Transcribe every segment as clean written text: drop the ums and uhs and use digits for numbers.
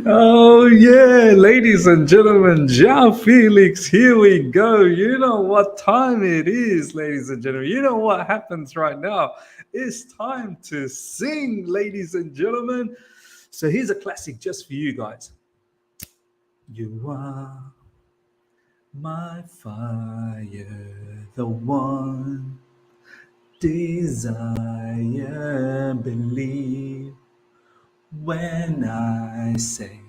Oh yeah, ladies and gentlemen, Joao Felix, here we go. You know what time it is, ladies and gentlemen. You know what happens right now. It's time to sing, ladies and gentlemen. So here's a classic just for you guys. You are my fire, the one desire, believe when I say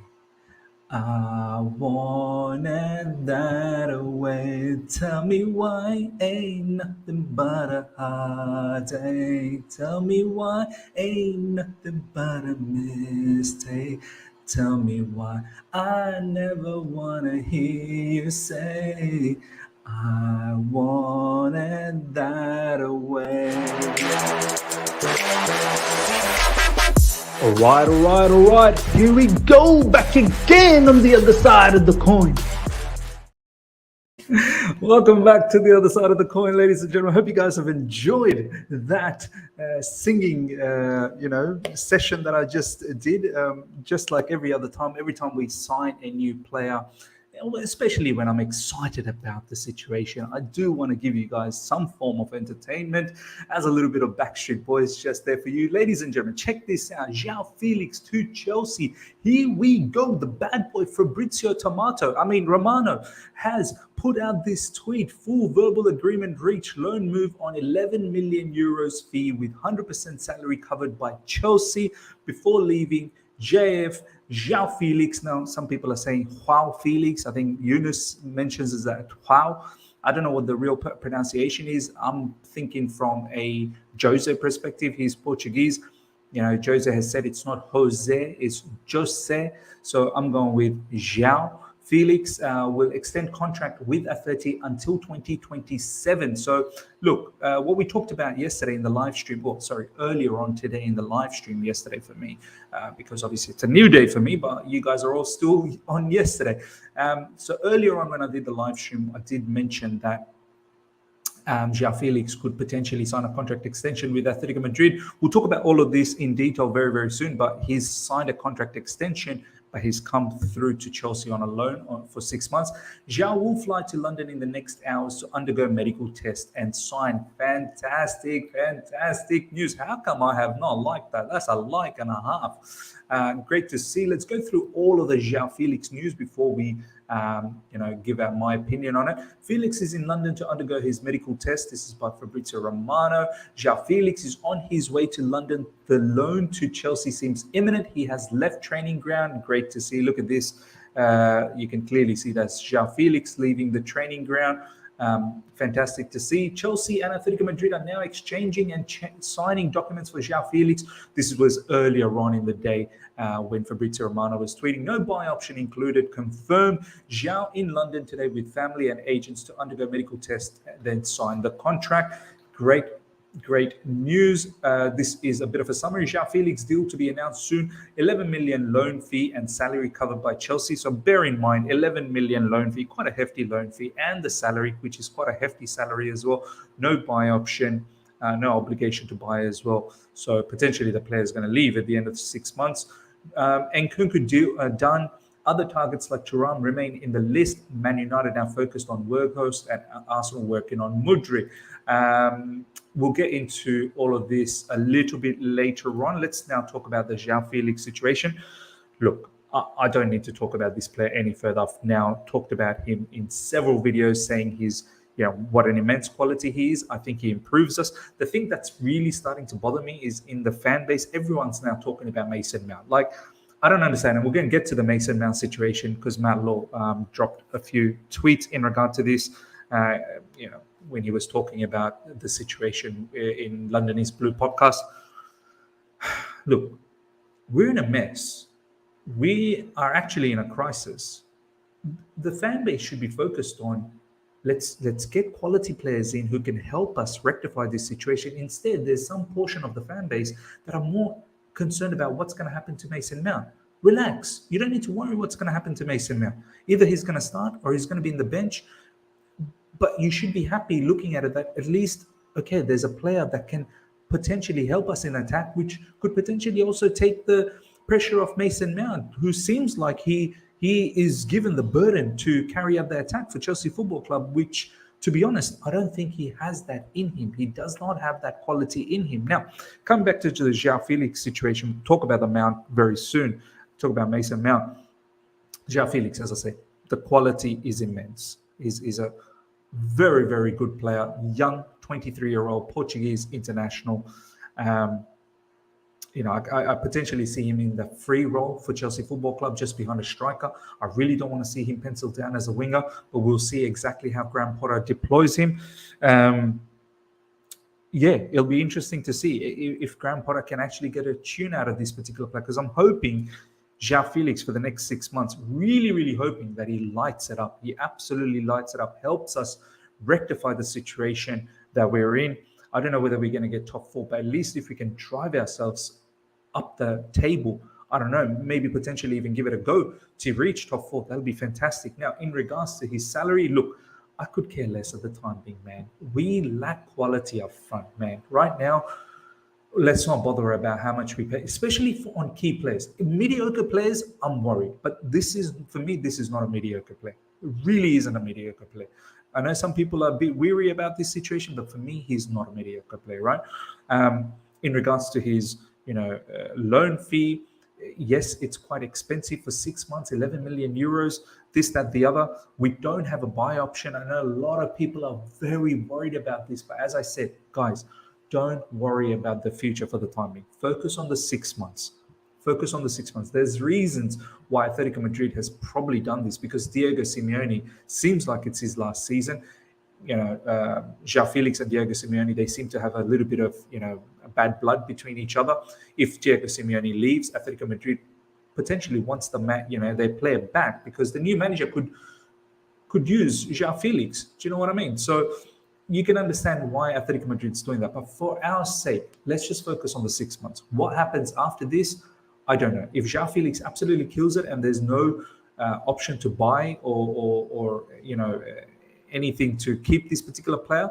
I wanted that away. Tell me why ain't nothing but a heartache. Tell me why ain't nothing but a mistake. Tell me why I never wanna hear you say I wanted that away. All right. Here we go, back again on the other side of the coin. Welcome back to the other side of the coin, ladies and gentlemen. I hope you guys have enjoyed that singing, session that I just did. Just like every other time, every time we sign a new player, especially when I'm excited about the situation, I do want to give you guys some form of entertainment as a little bit of Backstreet Boys just there for you. Ladies and gentlemen, check this out. Joao Felix to Chelsea. Here we go. The bad boy Fabrizio Romano has put out this tweet. Full verbal agreement reached. Loan move on 11 million euros fee with 100% salary covered by Chelsea before leaving JF. Joao Felix. Now, some people are saying Joao Felix. I think Yunus mentions is that Joao. I don't know what the real pronunciation is. I'm thinking from a Jose perspective. He's Portuguese. You know, Jose has said it's not Jose, it's Jose. So I'm going with Joao. Felix will extend contract with Atléti until 2027. So, look, what we talked about yesterday in the live stream, earlier on today in the live stream yesterday for me, because obviously it's a new day for me, but you guys are all still on yesterday. So earlier on when I did the live stream, I did mention that Joao Felix could potentially sign a contract extension with Atletico Madrid. We'll talk about all of this in detail very, very soon, but he's signed a contract extension, but he's come through to Chelsea on a loan for 6 months. Joao will fly to London in the next hours to undergo medical test and sign. Fantastic news. How come I have not liked that? That's a like and a half. Great to see. Let's go through all of the Joao Felix news before we give out my opinion on it. Felix is in London to undergo his medical test. This is by Fabrizio Romano. Joao Felix is on his way to London. The loan to Chelsea seems imminent. He has left training ground. Great to see. Look at this. You can clearly see that's Joao Felix leaving the training ground. Fantastic to see. Chelsea and Atletico Madrid are now exchanging and signing documents for Joao Felix. This was earlier on in the day when Fabrizio Romano was tweeting. No buy option included. Confirmed. Joao in London today with family and agents to undergo medical tests, then sign the contract. Great news. This is a bit of a summary. Joao Felix deal to be announced soon. 11 million loan fee and salary covered by Chelsea. So bear in mind, 11 million loan fee, quite a hefty loan fee, and the salary, which is quite a hefty salary as well. No buy option, no obligation to buy as well. So potentially the player is going to leave at the end of 6 months. And Nkunku deal done. Other targets like Thuram remain in the list. Man United now focused on Weghorst and Arsenal working on Mudryk. We'll get into all of this a little bit later on. Let's now talk about the Joao Felix situation. Look, I don't need to talk about this player any further. I've now talked about him in several videos saying what an immense quality he is. I think he improves us. The thing that's really starting to bother me is in the fan base, everyone's now talking about Mason Mount. Like, I don't understand. And we're going to get to the Mason Mount situation because Matt Law dropped a few tweets in regard to this, when he was talking about the situation in London is Blue podcast. Look, we're in a mess. We are actually in a crisis. The fan base should be focused on let's get quality players in who can help us rectify this situation. Instead, there's some portion of the fan base that are more concerned about what's going to happen to Mason Mount. Relax. You don't need to worry what's going to happen to Mason Mount. Either he's going to start or he's going to be in the bench. But you should be happy looking at it that at least, okay, there's a player that can potentially help us in attack, which could potentially also take the pressure off Mason Mount, who seems like he is given the burden to carry out the attack for Chelsea Football Club, which, to be honest, I don't think he has that in him. He does not have that quality in him. Now, coming back to the Joao Felix situation, we'll talk about the Mount very soon. Talk about Mason Mount. Joao Felix, as I say, the quality is immense. He's a very, very good player, young 23-year-old Portuguese international. I potentially see him in the free role for Chelsea Football Club, just behind a striker. I really don't want to see him penciled down as a winger, but we'll see exactly how Graham Potter deploys him. It'll be interesting to see if Graham Potter can actually get a tune out of this particular player, because I'm hoping Joao Felix for the next 6 months, really, really hoping that he lights it up. He absolutely lights it up, helps us rectify the situation that we're in. I don't know whether we're going to get top 4, but at least if we can drive ourselves up the table, I don't know, maybe potentially even give it a go to reach top 4. That'll be fantastic. Now, in regards to his salary, look, I could care less at the time being, man. We lack quality up front, man. Right now, let's not bother about how much we pay, especially on key players. Mediocre players, I'm worried. But for me, this is not a mediocre play. It really isn't a mediocre play. I know some people are a bit weary about this situation, but for me, he's not a mediocre player, right? In regards to his, loan fee, yes, it's quite expensive for 6 months, 11 million euros, this, that, the other. We don't have a buy option. I know a lot of people are very worried about this, but as I said, guys, don't worry about the future for the time being. Focus on the 6 months. Focus on the 6 months. There's reasons why Atletico Madrid has probably done this, because Diego Simeone seems like it's his last season. Joao Felix and Diego Simeone, they seem to have a little bit of, bad blood between each other. If Diego Simeone leaves, Atletico Madrid potentially wants their player back, because the new manager could use Joao Felix. Do you know what I mean? So you can understand why Atletico Madrid's doing that. But for our sake, let's just focus on the 6 months. What happens after this, I don't know. If Joao Felix absolutely kills it and there's no option to buy or anything to keep this particular player,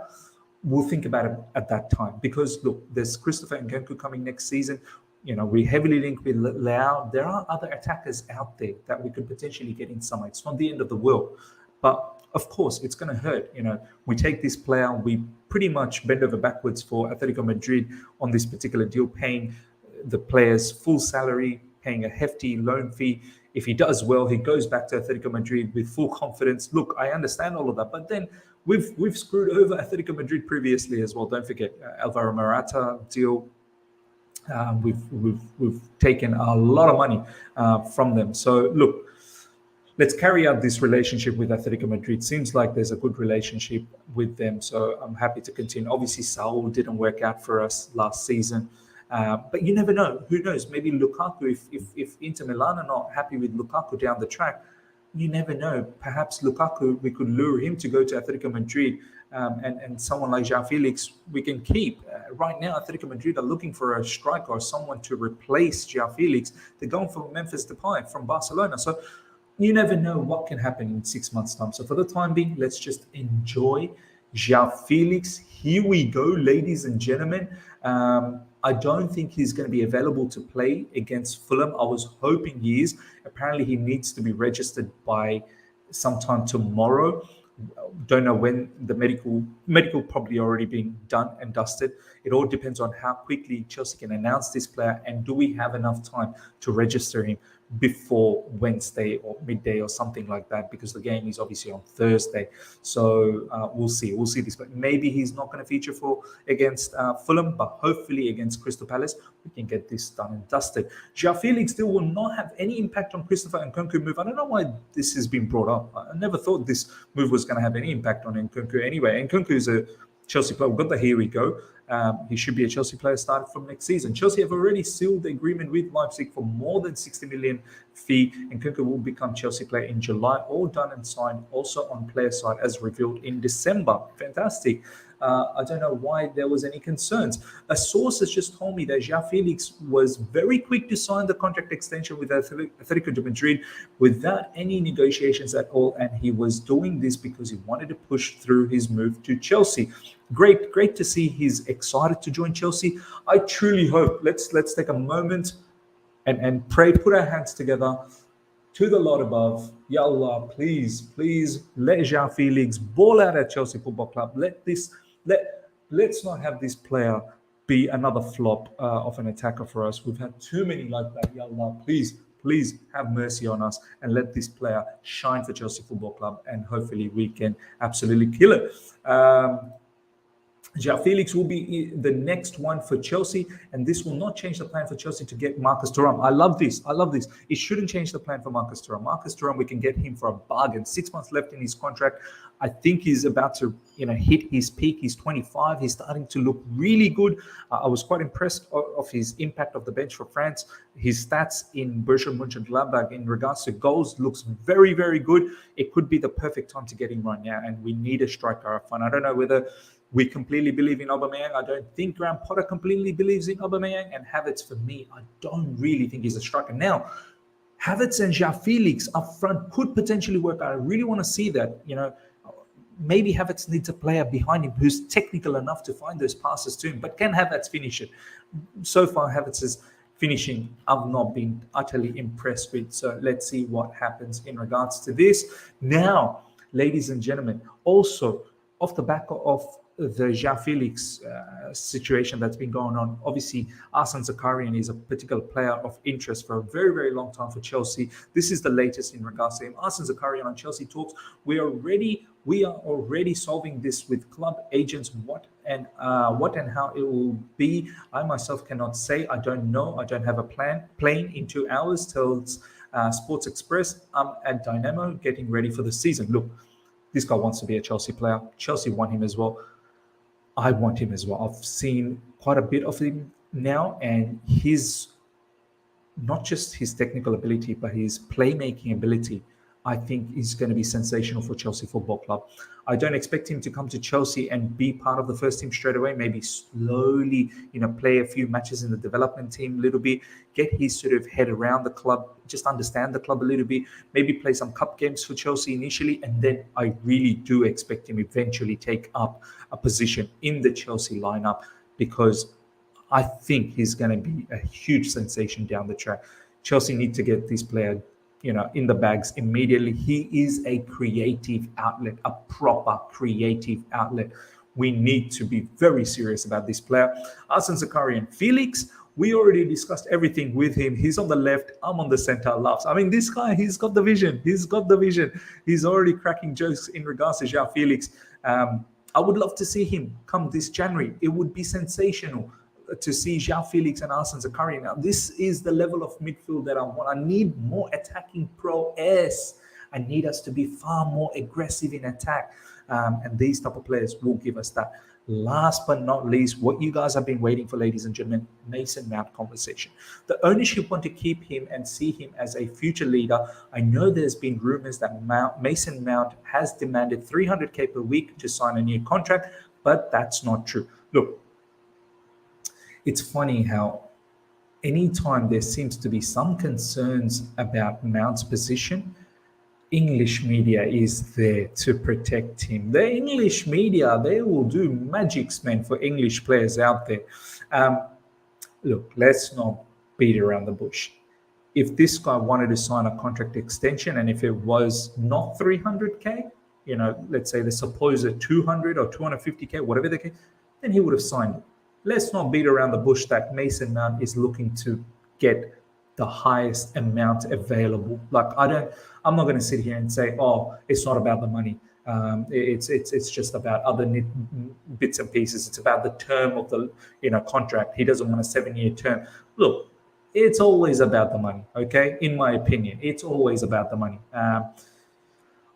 we'll think about it at that time. Because look, there's Christopher Nkunku coming next season. We heavily linked with Leao. There are other attackers out there that we could potentially get in summer. It's not the end of the world. But of course, it's going to hurt. We take this player, we pretty much bend over backwards for Atletico Madrid on this particular deal, paying the player's full salary, paying a hefty loan fee. If he does well, he goes back to Atletico Madrid with full confidence. Look, I understand all of that, but then we've screwed over Atletico Madrid previously as well. Don't forget Alvaro Morata deal. We've taken a lot of money from them. So look, let's carry out this relationship with Atletico Madrid. Seems like there's a good relationship with them, so I'm happy to continue. Obviously, Saul didn't work out for us last season. But you never know. Who knows? Maybe Lukaku, if Inter Milan are not happy with Lukaku down the track, you never know. Perhaps Lukaku, we could lure him to go to Atletico Madrid, and someone like Joao Felix we can keep. Right now, Atletico Madrid are looking for a striker or someone to replace Joao Felix. They're going for Memphis Depay from Barcelona. So you never know what can happen in 6 months' time. So for the time being, let's just enjoy Joao Felix. Here we go, ladies and gentlemen. I don't think he's going to be available to play against Fulham. I was hoping he is. Apparently, he needs to be registered by sometime tomorrow. Don't know when. The medical probably already being done and dusted. It all depends on how quickly Chelsea can announce this player, and do we have enough time to register him before Wednesday or midday or something like that, because the game is obviously on Thursday. So we'll see this, but maybe he's not going to feature against Fulham, but hopefully against Crystal Palace we can get this done and dusted. Joao Felix still will not have any impact on Christopher Nkunku move. I don't know why this has been brought up. I never thought this move was going to have any impact on Nkunku anyway. Nkunku is a Chelsea player. We've got the here we go. He should be a Chelsea player starting from next season. Chelsea have already sealed the agreement with Leipzig for more than 60 million fee, and Nkunku will become Chelsea player in July. All done and signed, also on player side as revealed in December. Fantastic. I don't know why there was any concerns. A source has just told me that Joao Felix was very quick to sign the contract extension with Atletico de Madrid without any negotiations at all, and he was doing this because he wanted to push through his move to Chelsea. Great to see he's excited to join Chelsea. I truly hope, let's take a moment and pray, put our hands together to the Lord above. Ya Allah, please let Joao Felix ball out at Chelsea Football Club. Let's not have this player be another flop of an attacker for us. We've had too many like that. Ya Allah, please have mercy on us and let this player shine for Chelsea Football Club, and hopefully we can absolutely kill it. Joao Felix will be the next one for Chelsea, and this will not change the plan for Chelsea to get Marcus Thuram. I love this. It shouldn't change the plan for Marcus Thuram. Marcus Thuram, we can get him for a bargain. 6 months left in his contract. I think he's about to, hit his peak. He's 25. He's starting to look really good. I was quite impressed of his impact off the bench for France. His stats in Borussia Mönchengladbach in regards to goals looks very, very good. It could be the perfect time to get him right now, and we need a striker up front. I don't know whether we completely believe in Aubameyang. I don't think Graham Potter completely believes in Aubameyang. And Havertz, for me, I don't really think he's a striker. Now, Havertz and Joao Felix up front could potentially work out. I really want to see that. Maybe Havertz needs a player behind him who's technical enough to find those passes to him. But can Havertz finish it? So far, Havertz's finishing, I've not been utterly impressed with. So let's see what happens in regards to this. Now, ladies and gentlemen, also off the back of the Joao Felix situation that's been going on. Obviously, Arsen Zakharyan is a particular player of interest for a very, very long time for Chelsea. This is the latest in regards to him. Arsen Zakharyan on Chelsea talks. We are already solving this with club agents. What and how it will be, I myself cannot say. I don't know. I don't have a plane in 2 hours, tells Sports Express. I'm at Dynamo getting ready for the season. Look, this guy wants to be a Chelsea player. Chelsea want him as well. I want him as well. I've seen quite a bit of him now, and his, not just his technical ability, but his playmaking ability, I think is going to be sensational for Chelsea Football Club. I don't expect him to come to Chelsea and be part of the first team straight away. Maybe slowly, play a few matches in the development team a little bit, get his sort of head around the club, just understand the club a little bit, maybe play some cup games for Chelsea initially. And then I really do expect him eventually take up a position in the Chelsea lineup, because I think he's going to be a huge sensation down the track. Chelsea need to get this player in the bags immediately. He is a creative outlet, a proper creative outlet. We need to be very serious about this player. Arsen Zakharyan. Felix, we already discussed everything with him. He's on the left, I'm on the center. Laughs. I mean, this guy, he's got the vision. He's already cracking jokes in regards to Joao Felix. I would love to see him come this January. It would be sensational to see Joao Felix and Arsen Zakharyan. Now, this is the level of midfield that I want. I need more attacking prowess. I need us to be far more aggressive in attack. And these type of players will give us that. Last but not least, what you guys have been waiting for, ladies and gentlemen, Mason Mount conversation. The ownership want to keep him and see him as a future leader. I know there's been rumors that Mason Mount has demanded 300k per week to sign a new contract, but that's not true. Look, it's funny how anytime there seems to be some concerns about Mount's position, English media is there to protect him. The English media, they will do magics, man, for English players out there. Look, let's not beat around the bush. If this guy wanted to sign a contract extension, and if it was not 300k, let's say the supposed 200 or 250k, whatever the case, then he would have signed it. Let's not beat around the bush that Mason Mount is looking to get the highest amount available. I'm not going to sit here and say, oh, it's not about the money. It's just about other bits and pieces. It's about the term of the contract. He doesn't want a 7-year term. Look, it's always about the money. Okay, in my opinion, it's always about the money.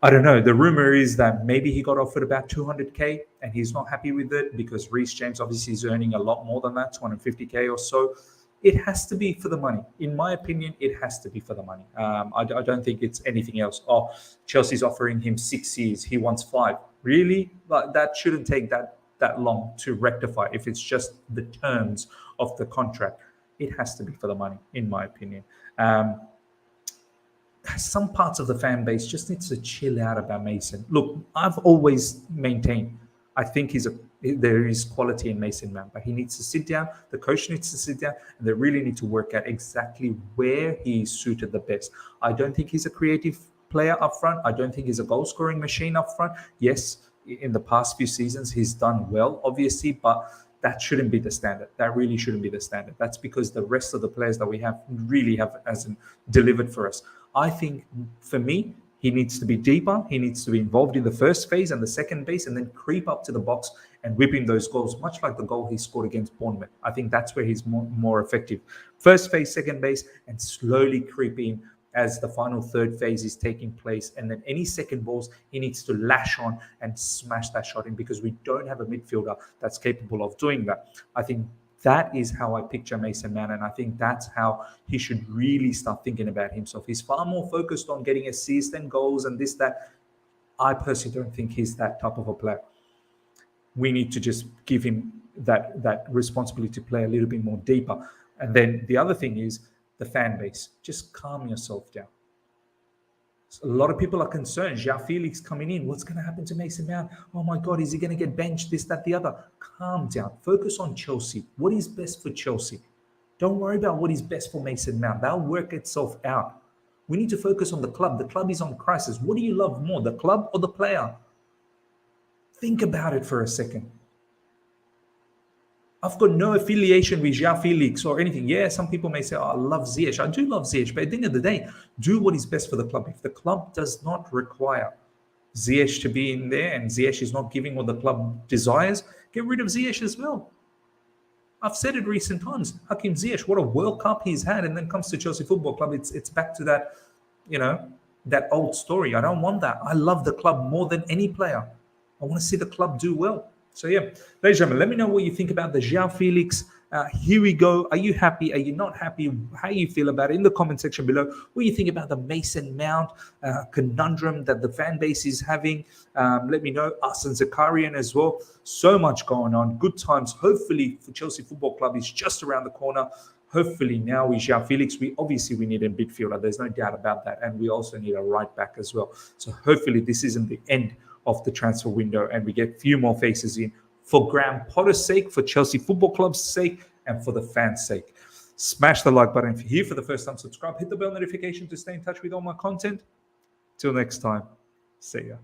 I don't know. The rumor is that maybe he got offered about 200k and he's not happy with it because Reece James obviously is earning a lot more than that, 250k or so. It has to be for the money. In my opinion, it has to be for the money. I don't think it's anything else. Oh, Chelsea's offering him 6 years. He wants 5. Really? That shouldn't take that that long to rectify. If it's just the terms of the contract, it has to be for the money, in my opinion. Some parts of the fan base just needs to chill out about Mason. Look, I've always maintained, I think there is quality in Mason Mount, but he needs to sit down. The coach needs to sit down, and they really need to work out exactly where he is suited the best. I don't think he's a creative player up front. I don't think he's a goal-scoring machine up front. Yes, in the past few seasons, he's done well, obviously, but that shouldn't be the standard. That really shouldn't be the standard. That's because the rest of the players that we have really hasn't delivered for us. I think, for me, he needs to be deeper. He needs to be involved in the first phase and the second phase, and then creep up to the box and whip in those goals, much like the goal he scored against Bournemouth. I think that's where he's more effective. First phase, second phase, and slowly creep in as the final third phase is taking place. And then any second balls, he needs to lash on and smash that shot in, because we don't have a midfielder that's capable of doing that. I think that is how I picture Mason Mount, and I think that's how he should really start thinking about himself. He's far more focused on getting assists and goals and this, that. I personally don't think he's that type of a player. We need to just give him that responsibility to play a little bit more deeper. And then the other thing is the fan base. Just calm yourself down. A lot of people are concerned. Joao Felix coming in. What's going to happen to Mason Mount? Oh my God, is he going to get benched? This, that, the other. Calm down. Focus on Chelsea. What is best for Chelsea? Don't worry about what is best for Mason Mount. That'll work itself out. We need to focus on the club. The club is on crisis. What do you love more, the club or the player? Think about it for a second. I've got no affiliation with Joao Felix or anything. Yeah, some people may say, oh, I love Ziyech. I do love Ziyech, but at the end of the day, do what is best for the club. If the club does not require Ziyech to be in there and Ziyech is not giving what the club desires, get rid of Ziyech as well. I've said it recent times. Hakim Ziyech, what a World Cup he's had, and then comes to Chelsea Football Club. It's back to that, that old story. I don't want that. I love the club more than any player. I want to see the club do well. So yeah, ladies and gentlemen, let me know what you think about the Joao Felix. Here we go. Are you happy? Are you not happy? How you feel about it in the comment section below? What do you think about the Mason Mount conundrum that the fan base is having? Let me know. Arsen Zakharyan as well. So much going on. Good times. Hopefully for Chelsea Football Club is just around the corner. Hopefully now with Joao Felix, we need a midfielder. There's no doubt about that. And we also need a right back as well. So hopefully this isn't the end of the transfer window and we get a few more faces in for Graham Potter's sake, for Chelsea Football Club's sake, and for the fans' sake. Smash the like button if you're here for the first time. Subscribe, hit the bell notification to stay in touch with all my content. Till next time, see ya.